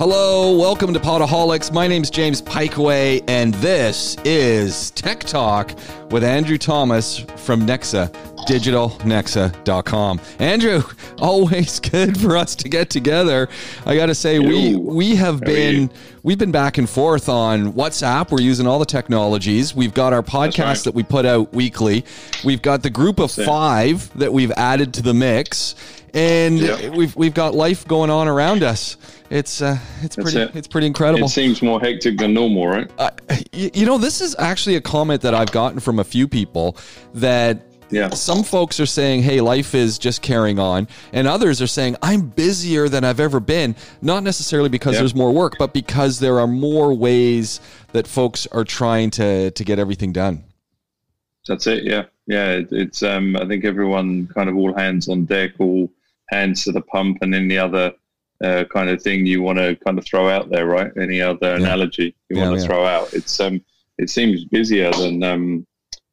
Hello, welcome to Podaholiks. My name's James Piecowye, and this is Tech Talk with Andrew Thomas from Nexa, digitalnexa.com. Andrew, always good for us to get together. I got to say, we've been back and forth on WhatsApp. We're using all the technologies. We've got our podcast that we put out weekly. We've got the group of 5 that we've added to the mix, and we've got life going on around us. It's pretty incredible. It seems more hectic than normal, right? This is actually a comment that I've gotten from a few people that some folks are saying, hey, life is just carrying on. And others are saying, I'm busier than I've ever been. Not necessarily because there's more work, but because there are more ways that folks are trying to get everything done. That's it. Yeah. It's I think everyone kind of all hands on deck, all hands to the pump, and any other kind of thing you want to kind of throw out there, right? Any other analogy you want to throw out? It's it seems busier than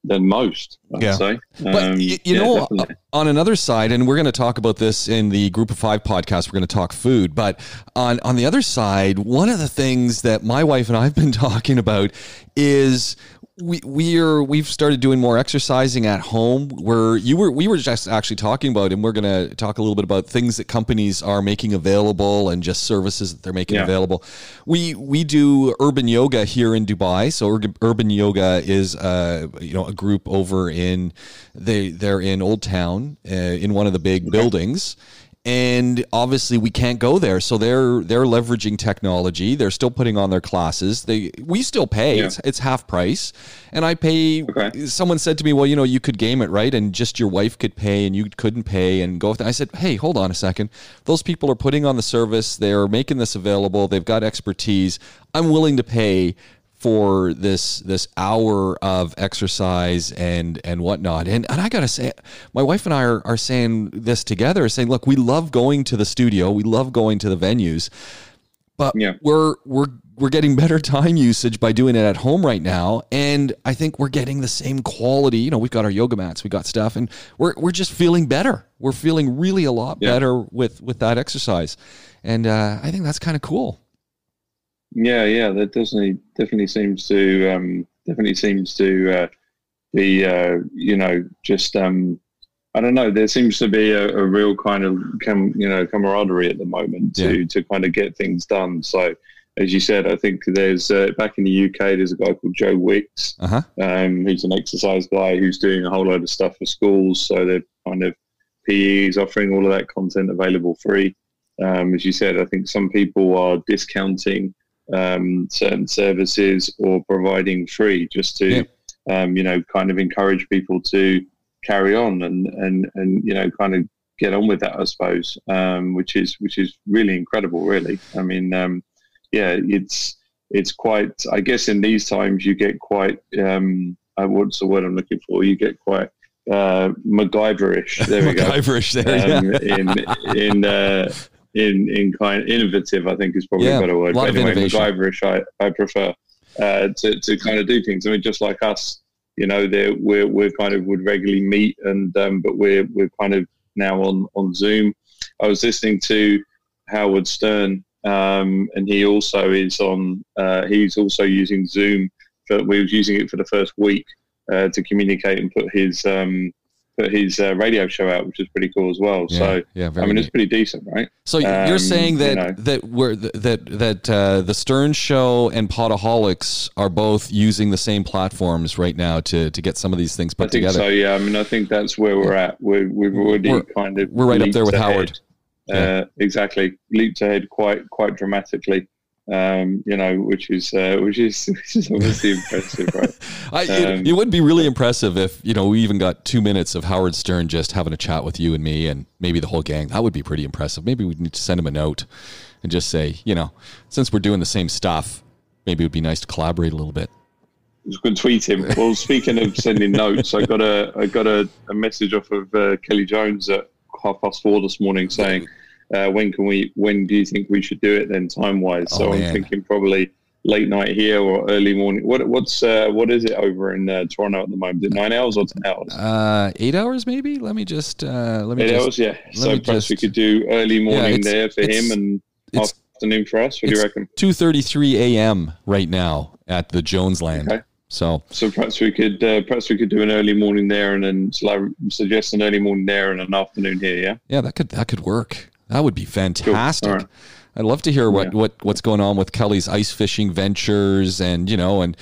most, I'd say. But definitely. On another side, and we're going to talk about this in the Group of 5 podcast, we're going to talk food, but on the other side, one of the things that my wife and I have been talking about is we've started doing more exercising at home. We were just actually talking about, and we're going to talk a little bit about things that companies are making available and just services that they're making available. We do urban yoga here in Dubai. So urban yoga is a group over in they're in Old Town in one of the big buildings. And obviously we can't go there. So they're leveraging technology. They're still putting on their classes. We still pay. It's half price. And I pay. Someone said to me, well, you could game it, right? And just your wife could pay and you couldn't pay and go. I said, hey, hold on a second. Those people are putting on the service. They're making this available. They've got expertise. I'm willing to pay for this hour of exercise and whatnot. And I got to say, my wife and I are saying this together, saying, look, we love going to the studio. We love going to the venues, but we're getting better time usage by doing it at home right now. And I think we're getting the same quality. We've got our yoga mats, we've got stuff, and we're just feeling better. We're feeling really a lot better with that exercise. And I think that's kind of cool. Yeah, that definitely seems to be just I don't know. There seems to be a real kind of camaraderie at the moment to kind of get things done. So as you said, I think there's back in the UK there's a guy called Joe Wicks, who's an exercise guy who's doing a whole load of stuff for schools. So they're kind of PEs offering all of that content available free. As you said, I think some people are discounting certain services or providing free just to kind of encourage people to carry on and kind of get on with that, I suppose, which is really incredible, really. I mean, it's quite, I guess in these times you get quite what's the word I'm looking for, you get quite MacGyverish, there we go, MacGyverish there, in kind of innovative, I think is probably a better word. But anyway, MacGyverish, I prefer to kind of do things. I mean, just like us, we're kind of would regularly meet, and but we're kind of now on Zoom. I was listening to Howard Stern, and he also is on. He's also using Zoom. We was using it for the first week to communicate and put his radio show out, which is pretty cool as well. It's pretty decent, right? So you're saying that the Stern Show and Podaholiks are both using the same platforms right now to get some of these things put together. So yeah, I mean, I think that's where we're at. We're right up there with Howard. Exactly, leaped ahead quite dramatically. Which is obviously impressive, right? It would be really impressive if, we even got 2 minutes of Howard Stern just having a chat with you and me and maybe the whole gang. That would be pretty impressive. Maybe we need to send him a note and just say, since we're doing the same stuff, maybe it would be nice to collaborate a little bit. You can tweet him. Well, speaking of sending notes, I got a message off of Kelly Jones at 4:30 this morning saying, when do you think we should do it then, time wise? So I'm thinking probably late night here or early morning. What is it over in Toronto at the moment? Is it 9 hours or 10 hours? 8 hours maybe. Let me just 8 hours. Yeah. So perhaps we could do early morning there for him and afternoon for us. What do you reckon? 2:33 a.m. right now at the Jones land. Okay. So perhaps we could do an early morning there, and then suggest an early morning there and an afternoon here. Yeah. Yeah, that could work. That would be fantastic. Cool. All right. I'd love to hear what's going on with Kelly's ice fishing ventures, and just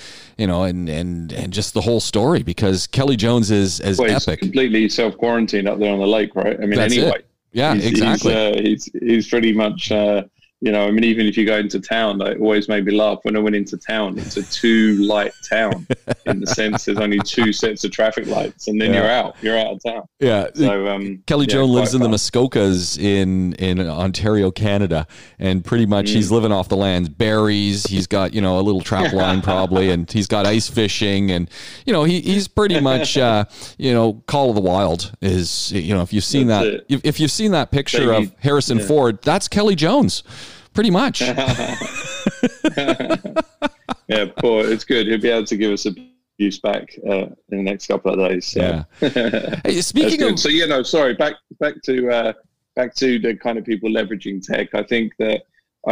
the whole story, because Kelly Jones is epic. He's completely self-quarantined up there on the lake, right? I mean, That's anyway. It. Yeah, exactly. He's pretty much, I mean, even if you go into town, it always made me laugh when I went into town. It's a 2-light town in the sense there's only 2 sets of traffic lights, and then you're out of town. Yeah. So Kelly Jones lives in the Muskokas in Ontario, Canada, and pretty much he's living off the land. Berries. He's got a little trap line probably, and he's got ice fishing, and he's pretty much Call of the Wild is if you've seen if you've seen that picture of Harrison Ford, that's Kelly Jones. Pretty much. Yeah, poor. It's good. He'll be able to give us a use back in the next couple of days. So. Yeah. Hey, speaking of, so sorry. Back to the kind of people leveraging tech. I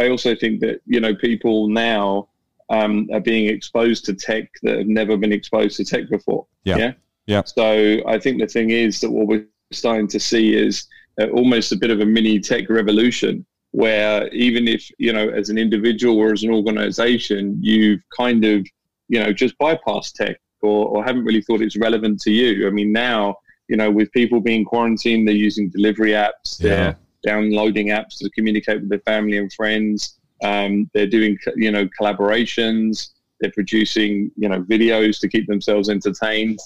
also think that people now are being exposed to tech that have never been exposed to tech before. Yeah. So I think the thing is that what we're starting to see is almost a bit of a mini tech revolution, where even if, as an individual or as an organization, you've kind of, just bypassed tech or haven't really thought it's relevant to you. I mean, now, with people being quarantined, they're using delivery apps, they're downloading apps to communicate with their family and friends. They're doing, collaborations, they're producing, videos to keep themselves entertained.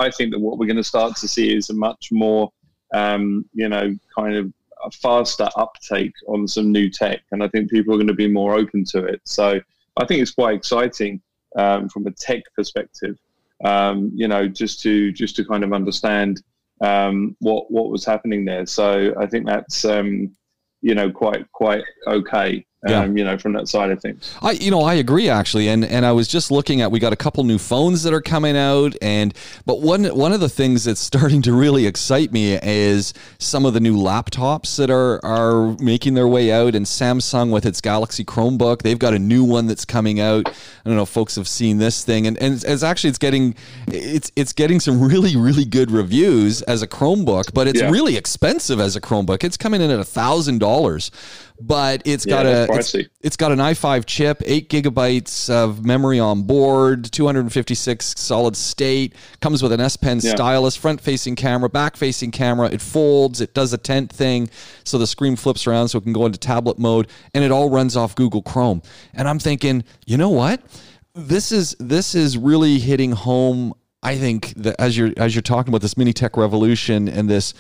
I think that what we're going to start to see is a much more, kind of a faster uptake on some new tech, and I think people are going to be more open to it. So I think it's quite exciting from a tech perspective. Just to kind of understand what was happening there. So I think that's quite okay. From that side of things. I agree actually, and I was just looking at, we got a couple new phones that are coming out, but one of the things that's starting to really excite me is some of the new laptops that are making their way out, and Samsung with its Galaxy Chromebook, they've got a new one that's coming out. I don't know if folks have seen this thing, and it's getting some really, really good reviews as a Chromebook, but it's really expensive as a Chromebook. It's coming in at $1,000. But it's got an i5 chip, 8 gigabytes of memory on board, 256 solid state, comes with an S Pen stylus, front-facing camera, back-facing camera. It folds, it does a tent thing, so the screen flips around so it can go into tablet mode, and it all runs off Google Chrome. And I'm thinking, you know what? This is really hitting home. I think that as you're talking about this mini tech revolution and this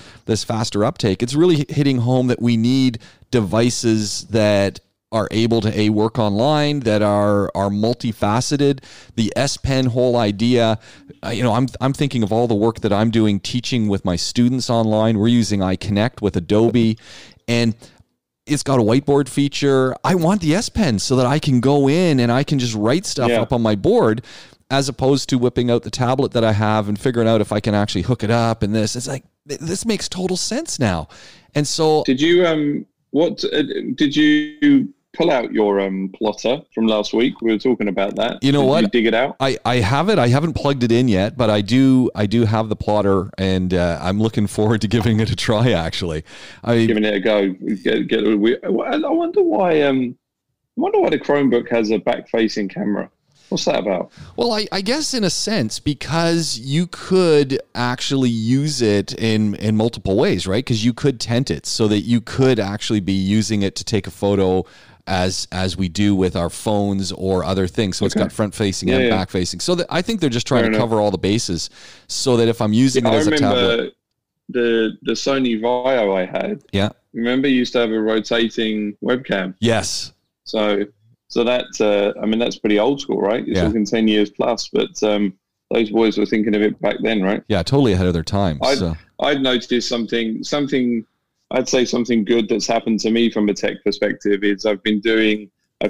faster uptake, it's really hitting home that we need devices that are able to work online, that are multifaceted. The S Pen whole idea, I'm thinking of all the work that I'm doing teaching with my students online. We're using iConnect with Adobe, and it's got a whiteboard feature. I want the S Pen so that I can go in and I can just write stuff up on my board, as opposed to whipping out the tablet that I have and figuring out if I can actually hook it up. And it's like, this makes total sense now. And so, did you pull out your plotter from last week? We were talking about that. You know what? Did you dig it out? I have it. I haven't plugged it in yet, but I do have the plotter, and I'm looking forward to giving it a try. Actually, giving it a go. I wonder why. I wonder why the Chromebook has a back-facing camera. What's that about? Well, I guess in a sense, because you could actually use it in multiple ways, right? Because you could tent it so that you could actually be using it to take a photo as we do with our phones or other things. So it's got front facing and back facing. So I think they're just trying to cover all the bases so that if I'm using it as a tablet. The Sony Vaio I had. Yeah. Remember, you used to have a rotating webcam. Yes. So that, that's pretty old school, right? You're talking 10 years plus, but those boys were thinking of it back then, right? Yeah, totally ahead of their time. I'd noticed something, I'd say something good that's happened to me from a tech perspective is I've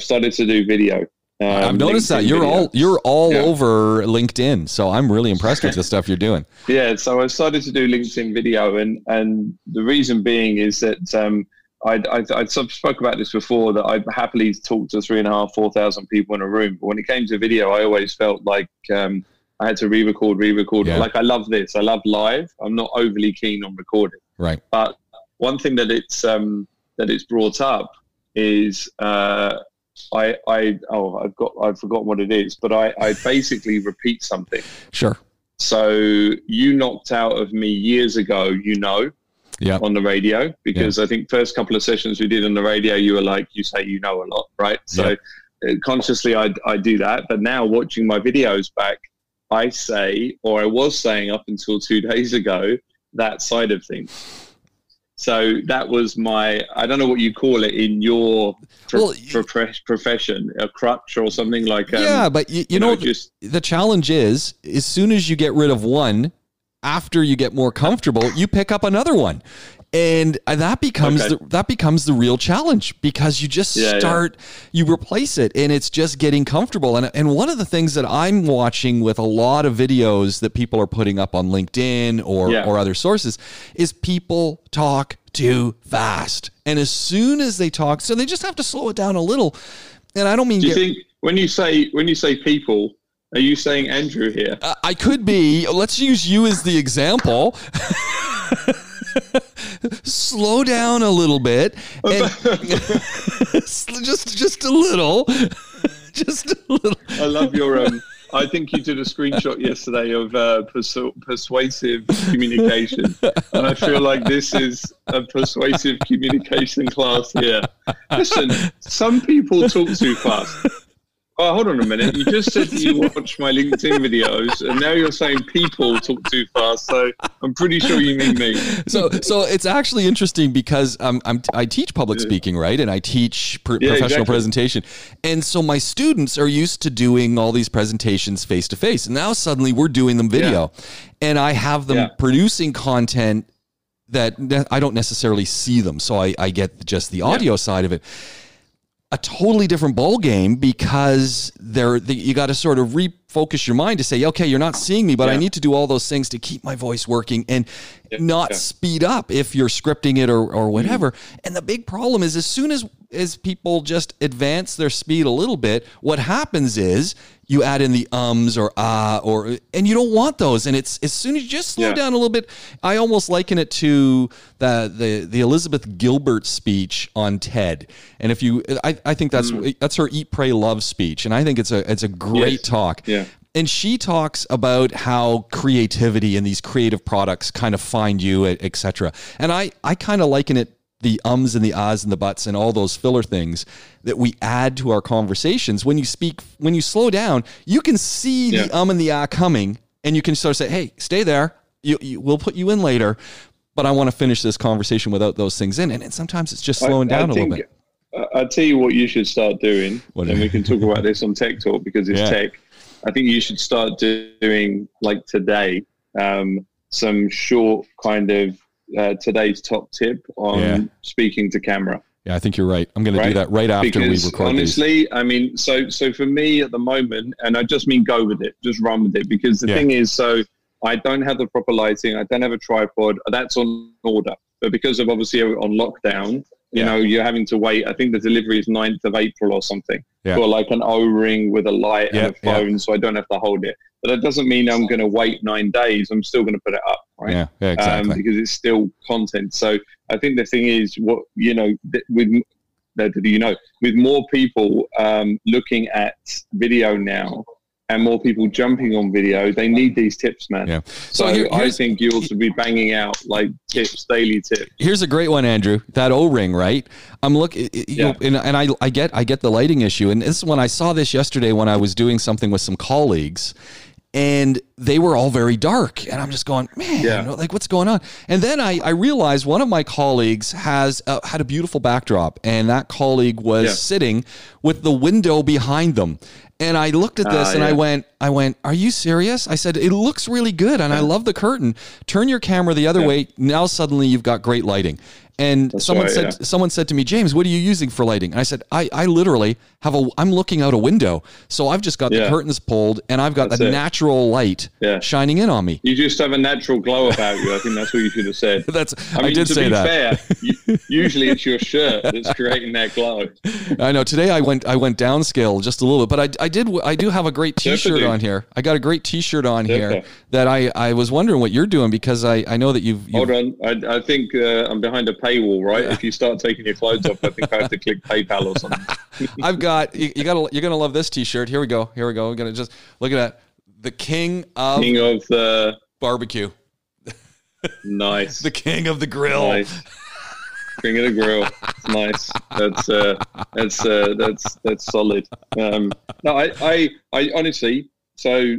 started to do video. I've noticed that you're all over LinkedIn, so I'm really impressed with the stuff you're doing. Yeah, so I started to do LinkedIn video, and the reason being is that I spoke about this before, that I'd happily talk to 3,500, 4,000 people in a room. But when it came to video, I always felt like I had to re-record. Yeah. Like, I love this. I love live. I'm not overly keen on recording. Right. But one thing that it's brought up is I've forgotten what it is, but I basically repeat something. Sure. So you knocked out of me years ago, on the radio, because I think first couple of sessions we did on the radio, you were like, you say a lot, right? So consciously I do that. But now watching my videos back, I say, or I was saying up until 2 days ago, that side of things. So that was my, I don't know what you call it in your profession, a crutch or something like. But you know, the challenge is, as soon as you get rid of one, after you get more comfortable, you pick up another one. And that becomes the real challenge, because you just you replace it, and it's just getting comfortable. And one of the things that I'm watching with a lot of videos that people are putting up on LinkedIn or other sources is people talk too fast. And as soon as they talk, so they just have to slow it down a little. And I don't mean. Do you think when you say people, are you saying Andrew here? I could be. Let's use you as the example. Slow down a little bit, and just a little, just a little. I love your. I think you did a screenshot yesterday of persuasive communication, and I feel like this is a persuasive communication class here. Listen, some people talk too fast. Oh, hold on a minute. You just said that you watch my LinkedIn videos, and now you're saying people talk too fast. So I'm pretty sure you mean me. So it's actually interesting, because I teach public speaking, right? And I teach professional presentation. And so my students are used to doing all these presentations face to face. And now suddenly we're doing them video. And I have them producing content that I don't necessarily see them. So I get just the audio side of it. A totally different ball game, because you got to sort of refocus your mind to say, okay, you're not seeing me, but I need to do all those things to keep my voice working and not speed up if you're scripting it or whatever. And the big problem is, as soon as people just advance their speed a little bit, what happens is you add in the ums or and you don't want those. And it's, as soon as you just slow down a little bit, I almost liken it to the Elizabeth Gilbert speech on TED. And if you, I think that's her Eat, Pray, Love speech. And I think it's a great talk. Yeah. And she talks about how creativity and these creative products kind of find you, et cetera. And I kind of liken it, the ums and the ahs and the buts and all those filler things that we add to our conversations. When you speak, when you slow down, you can see the and the ah coming, and you can sort of say, hey, stay there. We'll put you in later, but I want to finish this conversation without those things in. And sometimes it's just slowing down a little bit. I'll tell you what you should start doing, and we can talk about this on Tech Talk, because it's tech. I think you should start doing, like today, some short kind of today's top tip on speaking to camera. Yeah, I think you're right. I'm going to do that right after we record. Honestly, I mean, so for me at the moment, and I just mean go with it, just run with it, because the thing is, so I don't have the proper lighting, I don't have a tripod, that's on order. But because of obviously on lockdown, you know, you're having to wait. I think the delivery is 9th of April or something for like an O-ring with a light and a phone, so I don't have to hold it. But that doesn't mean I'm going to wait 9 days. I'm still going to put it up, right? Yeah, exactly. Because it's still content. So I think the thing is, what with more people looking at video now, and more people jumping on video, they need these tips, man. Yeah. So I think you ought to be banging out like tips, daily tips. Here's a great one, Andrew. That O-ring, right? I'm looking, and I get the lighting issue. And this is when I saw this yesterday when I was doing something with some colleagues, and they were all very dark. And I'm just going, man, like what's going on? And then I realized one of my colleagues had a beautiful backdrop, and that colleague was sitting with the window behind them. And I looked at this and I went, are you serious? I said, it looks really good. And I love the curtain. Turn your camera the other way. Now suddenly you've got great lighting. And someone said to me, James, what are you using for lighting? And I said, I literally I'm looking out a window. So I've just got the curtains pulled, and I've got the natural light shining in on me. You just have a natural glow about you. I think that's what you should have said. I did say that. To be fair, Usually it's your shirt that's creating that glow. I know. Today I went downscale just a little bit, but I do have a great T-shirt on here. I got a great T-shirt on here that I was wondering what you're doing, because I know that you've hold on. I think I'm behind a paywall, right? If you start taking your clothes off, I think I have to click PayPal or something. I've got you're gonna love this T-shirt. Here we go. We're gonna just look at that. The king of the barbecue. Nice. The king of the grill. Nice. King of the grill. Nice. That's solid. No, I honestly, so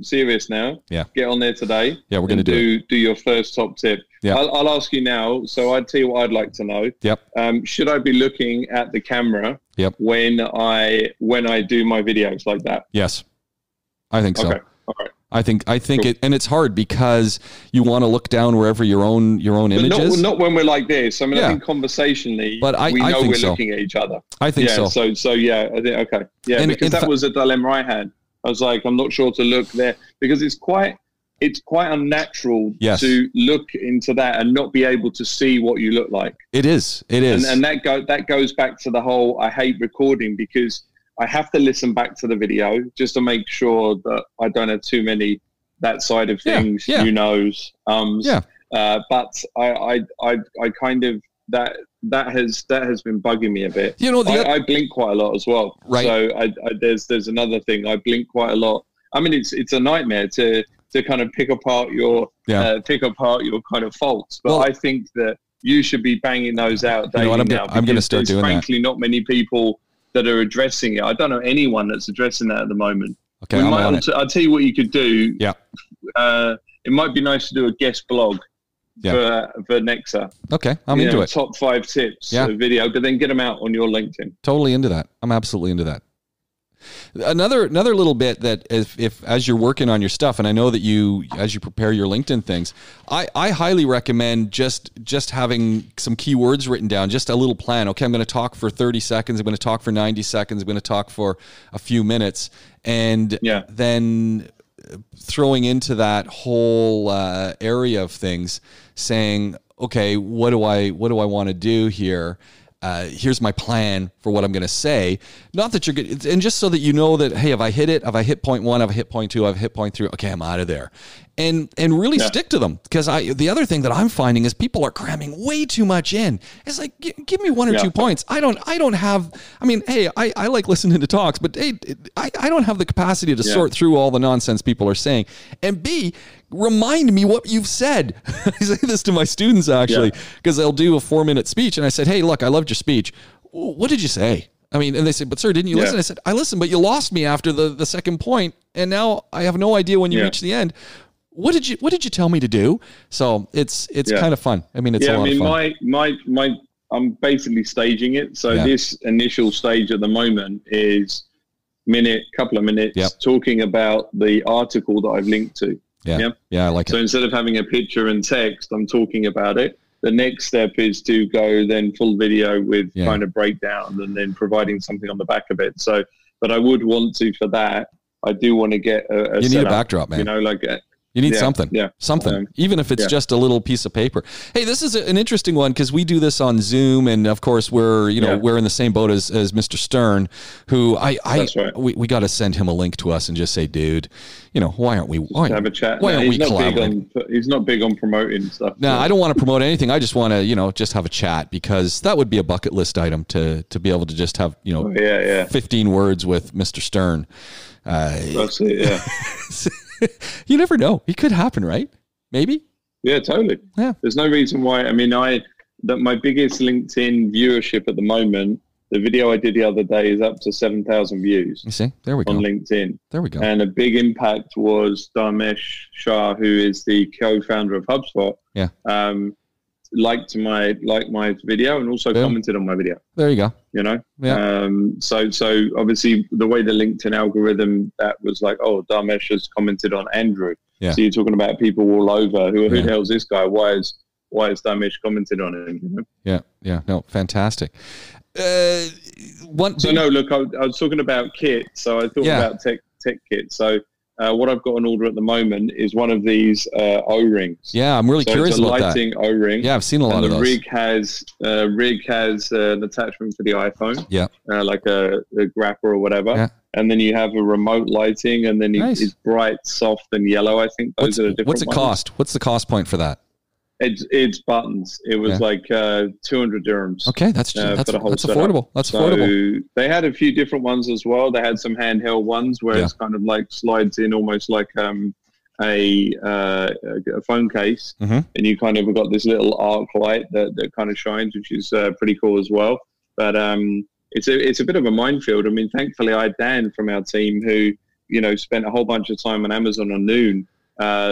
serious now. Yeah. Get on there today. Yeah, we're gonna do your first top tip. Yeah. I'll ask you now. So I'd tell you what I'd like to know. Yep. Should I be looking at the camera? Yep. When I do my videos like that? Yes. I think so. Okay. All right. I think Cool. it, and it's hard because you want to look down wherever your own image is. Not when we're like this. I mean, I think conversationally, but we know we're so. looking at each other. I think so. So yeah, I think okay. Yeah, because that was a dilemma I had. I was like, I'm not sure to look there because it's quite unnatural to look into that and not be able to see what you look like. It is. And that goes back to the whole I hate recording, because I have to listen back to the video just to make sure that I don't have too many that side of things, you knows. But I kind of that has been bugging me a bit. You know, I blink quite a lot as well. Right. So there's another thing. I blink quite a lot. I mean, it's a nightmare to kind of pick apart your kind of faults. But I think that you should be banging those out daily now. I'm going to start doing frankly, not many people that are addressing it. I don't know anyone that's addressing that at the moment. Okay, I'll tell you what you could do. Yeah. It might be nice to do a guest blog for Nexa. Okay, I'm into it. Top 5 tips video, but then get them out on your LinkedIn. Totally into that. I'm absolutely into that. Another little bit that if as you're working on your stuff, and I know that as you prepare your LinkedIn things, I highly recommend just having some keywords written down, just a little plan. Okay, I'm going to talk for 30 seconds. I'm going to talk for 90 seconds. I'm going to talk for a few minutes, and then throwing into that whole area of things, saying, okay, what do I want to do here? Here's my plan for what I'm going to say. Not that you're good, and just so that you know that, hey, have I hit it? Have I hit point 1? Have I hit point 2? Have I hit point 3? Okay, I'm out of there. And really stick to them, because the other thing that I'm finding is people are cramming way too much in. It's like, give me 1 or 2 points. I don't have. I mean, hey, I like listening to talks, but hey, I don't have the capacity to sort through all the nonsense people are saying. And B, remind me what you've said. I say this to my students actually, because they'll do a 4-minute speech, and I said, hey, look, I loved your speech. What did you say? I mean, and they said, but sir, didn't you listen? I said, I listened, but you lost me after the second point, and now I have no idea when you reach the end. What did you tell me to do? So it's kind of fun. I mean, it's a lot of fun. my I'm basically staging it. So this initial stage at the moment is couple of minutes talking about the article that I've linked to. Yeah, I like it. So instead of having a picture and text, I'm talking about it. The next step is to go then full video with kind of breakdown and then providing something on the back of it. So, but I would want to, for that, I do want to get you need a backdrop, man. You know, like you need something, even if it's just a little piece of paper. Hey, this is an interesting one, because we do this on Zoom, and of course we're in the same boat as Mr. Stern, who we got to send him a link to us and just say, dude, why aren't we have a chat? Why aren't we collaborating? He's not big on promoting stuff. No, I don't want to promote anything. I just want to just have a chat, because that would be a bucket list item to be able to just have 15 words with Mr. Stern. That's it. Yeah. You never know. It could happen, right? Maybe. Yeah, totally. Yeah. There's no reason why. I mean, my biggest LinkedIn viewership at the moment, the video I did the other day is up to 7,000 views. You see? There we go. On LinkedIn. There we go. And a big impact was Dharmesh Shah, who is the co-founder of HubSpot. Yeah. Liked my video and also commented on my video. There you go. Yeah. So obviously the way the LinkedIn algorithm, that was like, oh, Dharmesh has commented on Andrew. Yeah. So you're talking about people all over. Who the hell is this guy? Why is Dharmesh commented on him? Yeah. No, fantastic. No, look, I was talking about kit. So I thought about tech kit. So what I've got on order at the moment is one of these O-rings. Yeah, I'm really curious about that. It's a lighting O-ring. Yeah, I've seen a lot of those. The rig has an attachment for the iPhone. Yeah, like a grapper or whatever. Yeah. And then you have a remote lighting, and then it's bright, soft, and yellow. I think those are the different What's it cost? What's the cost point for that? It's buttons. It was like 200 dirhams. Okay, that's affordable. That's affordable. They had a few different ones as well. They had some handheld ones where it's kind of like slides in almost like a phone case, and you kind of got this little arc light that kind of shines, which is pretty cool as well. But it's a bit of a minefield. I mean, thankfully, I had Dan from our team who spent a whole bunch of time on Amazon on Noon.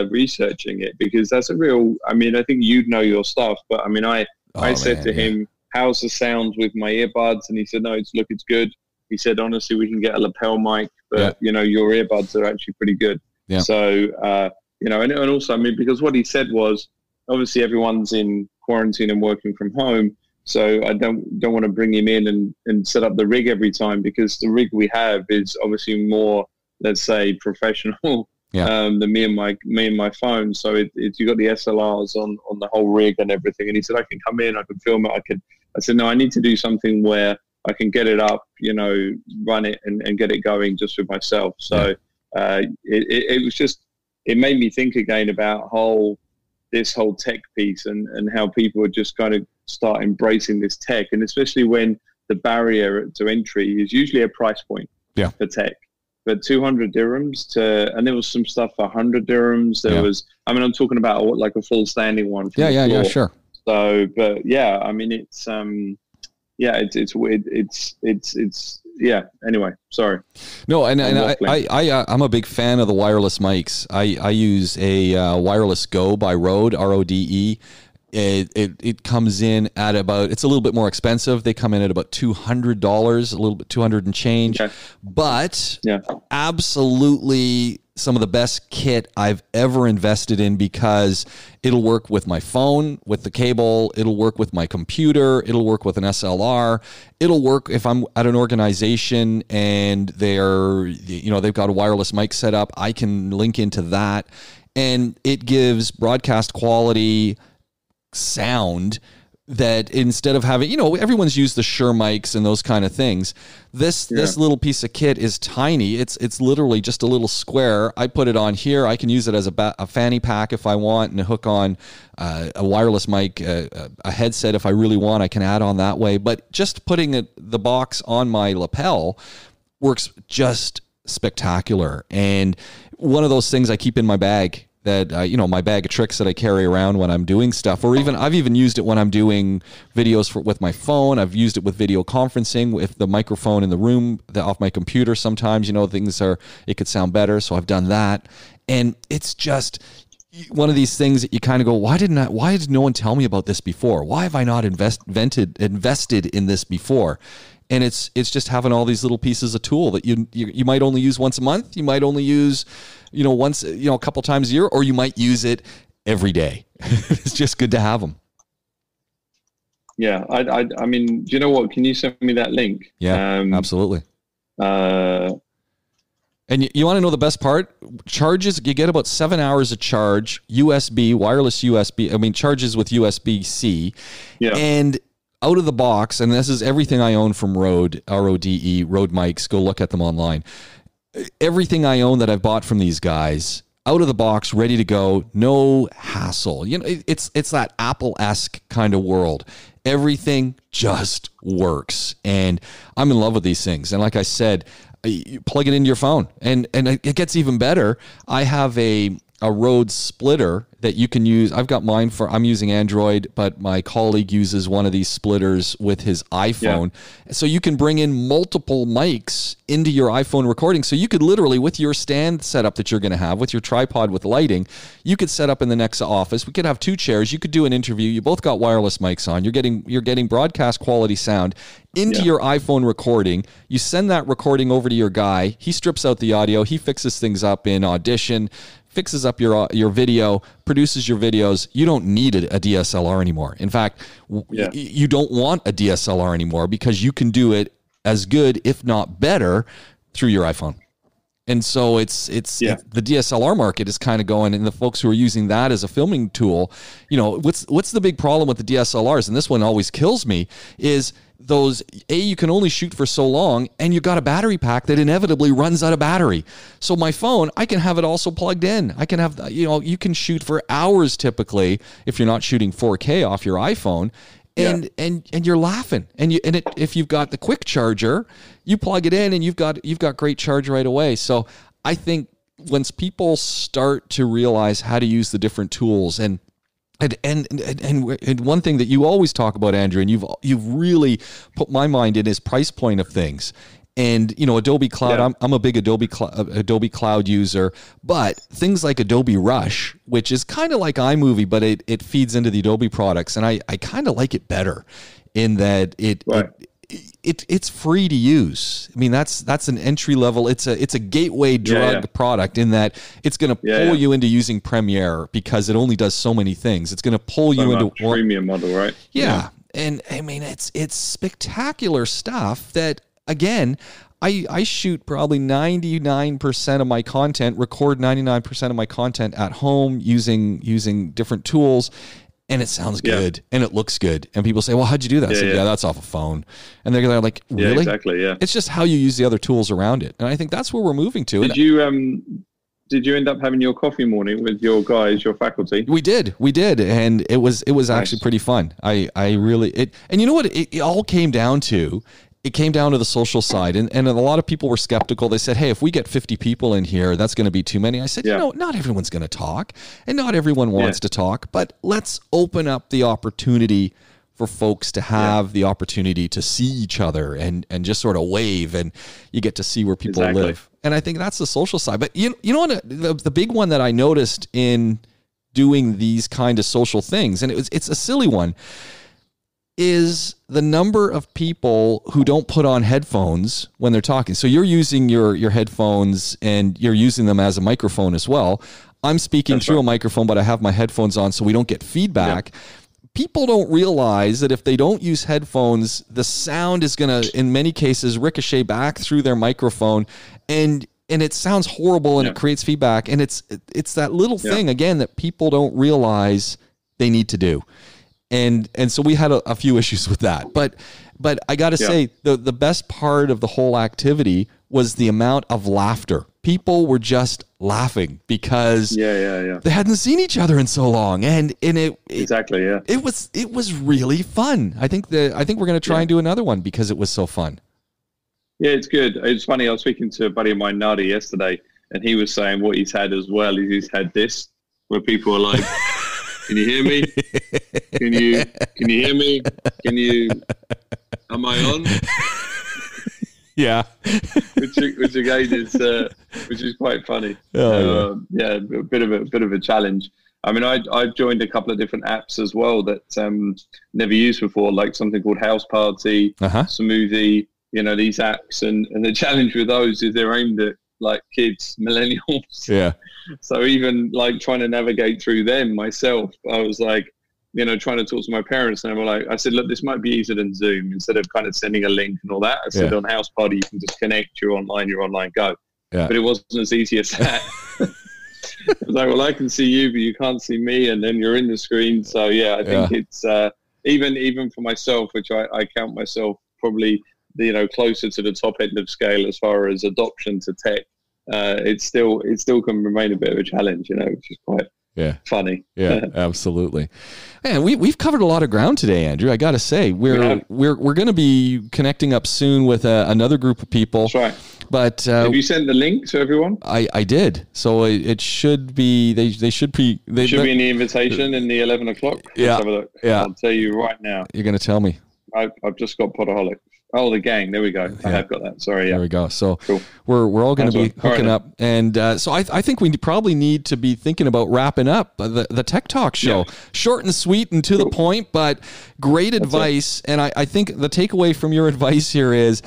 Researching it, because that's a real, I mean, I think you'd know your stuff, but I mean, I said to him, how's the sound with my earbuds? And he said, no, it's good. He said, honestly, we can get a lapel mic, but your earbuds are actually pretty good. Yeah. So, and also, I mean, because what he said was, obviously everyone's in quarantine and working from home. So I don't want to bring him in and set up the rig every time, because the rig we have is obviously more, let's say, professional than me and my phone. So it's you got the SLRs on the whole rig and everything. And he said, I can come in, I can film it. I said, no, I need to do something where I can get it up, run it and get it going just with myself. So it was just, it made me think again about this whole tech piece and how people would just kind of start embracing this tech. And especially when the barrier to entry is usually a price point for tech. But 200 dirhams and there was some stuff for 100 dirhams. There was, I mean, I'm talking about like a full standing one. Yeah, sure. So, but I mean, it's anyway, sorry. No, and I'm a big fan of the wireless mics. I use a Wireless Go by Rode, RODE. It comes in at about, it's a little bit more expensive. They come in at about $200, a little bit 200 and change, but absolutely some of the best kit I've ever invested in, because it'll work with my phone, with the cable. It'll work with my computer. It'll work with an SLR. It'll work if I'm at an organization and they've got a wireless mic set up. I can link into that, and it gives broadcast quality sound that instead of having, everyone's used the Shure mics and those kind of things. This little piece of kit is tiny. It's literally just a little square. I put it on here. I can use it as a fanny pack if I want, and hook on a wireless mic, a headset if I really want. I can add on that way. But just putting the box on my lapel works just spectacular. And one of those things I keep in my bag, that my bag of tricks that I carry around when I'm doing stuff, or I've even used it when I'm doing videos with my phone. I've used it with video conferencing with the microphone in the room off my computer. Sometimes it could sound better, so I've done that. And it's just one of these things that you kind of go, why did no one tell me about this before? Why have I not invested in this before? And it's just having all these little pieces of tool that you might only use once a month. You might only use, once, a couple times a year, or you might use it every day. It's just good to have them. Yeah. I mean, do you know what? Can you send me that link? Yeah, absolutely. And you want to know the best part? Charges, you get about 7 hours of charge, USB, wireless USB, charges with USB-C. Yeah. And out of the box, and this is everything I own from Rode, RODE, Rode mics, go look at them online. Everything I own that I've bought from these guys, out of the box, ready to go, no hassle. It's that Apple-esque kind of world. Everything just works, and I'm in love with these things. And like I said, you plug it into your phone, and it gets even better. I have a Rode splitter that you can use. I've got mine I'm using Android, but my colleague uses one of these splitters with his iPhone. Yeah. So you can bring in multiple mics into your iPhone recording. So you could literally, with your stand setup that you're going to have, with your tripod with lighting, you could set up in the next office. We could have 2 chairs. You could do an interview. You both got wireless mics on. You're getting broadcast quality sound into your iPhone recording. You send that recording over to your guy. He strips out the audio. He fixes things up in Audition, fixes up your video, produces your videos. You don't need a DSLR anymore. In fact, you don't want a DSLR anymore, because you can do it as good, if not better, through your iPhone. And so the DSLR market is kind of going, and the folks who are using that as a filming tool, what's the big problem with the DSLRs? And this one always kills me is you can only shoot for so long, and you got a battery pack that inevitably runs out of battery. So my phone, I can have it also plugged in. I can have, you can shoot for hours typically if you're not shooting 4K off your iPhone. And you're laughing, if you've got the quick charger, you plug it in and you've got great charge right away. So I think once people start to realize how to use the different tools and one thing that you always talk about, Andrew, and you've really put my mind in is price point of things. And, Adobe Cloud, I'm a big Adobe Cloud user, but things like Adobe Rush, which is kind of like iMovie, but it feeds into the Adobe products. And I kind of like it better in that it's free to use. I mean, that's an entry level. It's a gateway drug product in that it's going to pull you into using Premiere because it only does so many things. It's going to pull you into freemium model, right? Yeah. And I mean, it's spectacular stuff that, again, I shoot probably 99% of my content, record 99% of my content at home using different tools, and it sounds good and it looks good. And people say, well, how'd you do that? I said, that's off a phone. And they're like, really? Yeah, exactly, yeah. It's just how you use the other tools around it. And I think that's where we're moving to. Did you end up having your coffee morning with your guys, your faculty? We did. And it was actually pretty fun. And you know what it all came down to? It came down to the social side, and a lot of people were skeptical. They said, hey, if we get 50 people in here, that's going to be too many. I said, not everyone's going to talk, and not everyone wants to talk, but let's open up the opportunity for folks to have the opportunity to see each other and just sort of wave, and you get to see where people live. And I think that's the social side. But you know what? The big one that I noticed in doing these kind of social things, and it's a silly one, is the number of people who don't put on headphones when they're talking. So you're using your headphones and you're using them as a microphone as well. I'm speaking through a microphone, but I have my headphones on so we don't get feedback. Yeah. People don't realize that if they don't use headphones, the sound is going to, in many cases, ricochet back through their microphone, and it sounds horrible and it creates feedback. And it's that little thing, again, that people don't realize they need to do. And so we had a few issues with that, but I got to say the best part of the whole activity was the amount of laughter. People were just laughing because they hadn't seen each other in so long, and it was really fun. I think we're going to try and do another one because it was so fun. Yeah, it's good. It's funny. I was speaking to a buddy of mine, Nadi, yesterday, and he was saying what he's had as well is he's had this where people are like. Can you hear me? Can you hear me? Am I on? Yeah. which again is quite funny. A bit of a challenge. I mean, I've joined a couple of different apps as well that never used before, like something called House Party, Smoothie, these apps, and the challenge with those is they're aimed at like kids, millennials. Yeah. So even like trying to navigate through them myself, I was like, trying to talk to my parents, and I said, look, this might be easier than Zoom. Instead of kind of sending a link and all that, I said on House Party, you can just connect, you're online, go. Yeah. But it wasn't as easy as that. I was like, well, I can see you, but you can't see me, and then you're in the screen. So I think it's even for myself, which I count myself probably closer to the top end of scale as far as adoption to tech. It still can remain a bit of a challenge, which is quite funny. Yeah, absolutely. Man, we've covered a lot of ground today, Andrew. I got to say, we're going to be connecting up soon with another group of people. That's right. But have you sent the link to everyone? I did. So it should be. They should be. They should be in the invitation in the 11 o'clock. Yeah. Let's have a look. Yeah. I'll tell you right now. You're going to tell me. I've just got Podaholiks. Oh, the gang. There we go. I have got that. Sorry. Yeah. There we go. So cool. We're all going to be hooking up. And so I think we probably need to be thinking about wrapping up the Tech Talk show. Yeah. Short and sweet and to the point, but great advice. And I think the takeaway from your advice here is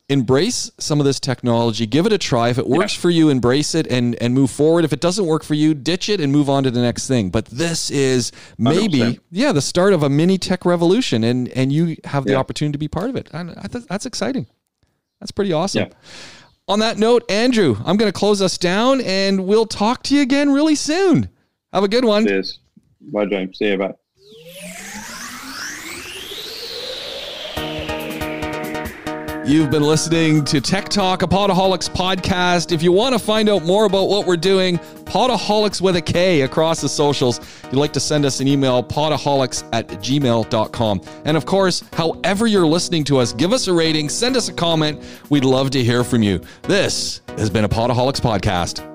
embrace some of this technology. Give it a try. If it works for you, embrace it and move forward. If it doesn't work for you, ditch it and move on to the next thing. But this is maybe 100%. The start of a mini tech revolution, and you have the opportunity to be part of it. And that's exciting. That's pretty awesome. Yeah. On that note, Andrew, I'm going to close us down, and we'll talk to you again really soon. Have a good one. Cheers. Bye, James. See you. Bye. You've been listening to Tech Talk, a Podaholiks podcast. If you want to find out more about what we're doing, Podaholiks with a K across the socials. If you'd like to send us an email, podaholiks@gmail.com. And of course, however you're listening to us, give us a rating, send us a comment. We'd love to hear from you. This has been a Podaholiks podcast.